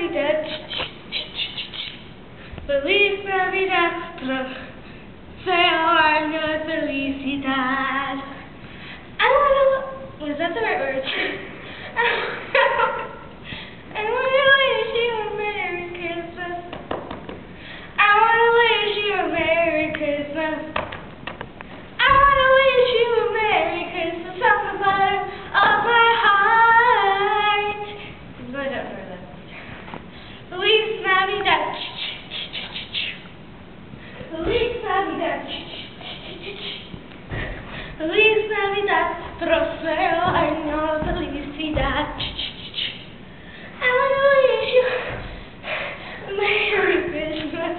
Navidad. Feliz Navidad. Prosero año de felicidad. Was that the right words? I want to wish you a Merry Christmas. I want to wish you a Merry Christmas. I want to wish you a Merry Christmas from the bottom of my heart. I don't know that. Feliz Navidad. Feliz Navidad. Feliz Navidad. Prospero año de felicidad. I want to wish you a Merry Christmas.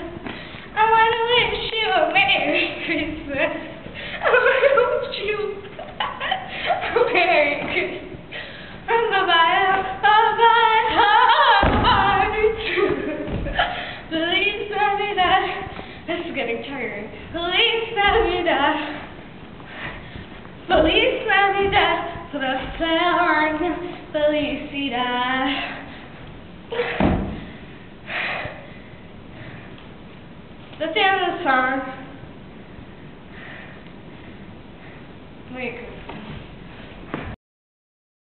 I want to wish you a Merry Christmas. I want to wish you a Merry Christmas from the bottom of my heart. Feliz Navidad. This is getting tiring. Feliz Navidad. Feliz Navidad. Prospero año de felicidad. That's the end of the song. Merry Christmas.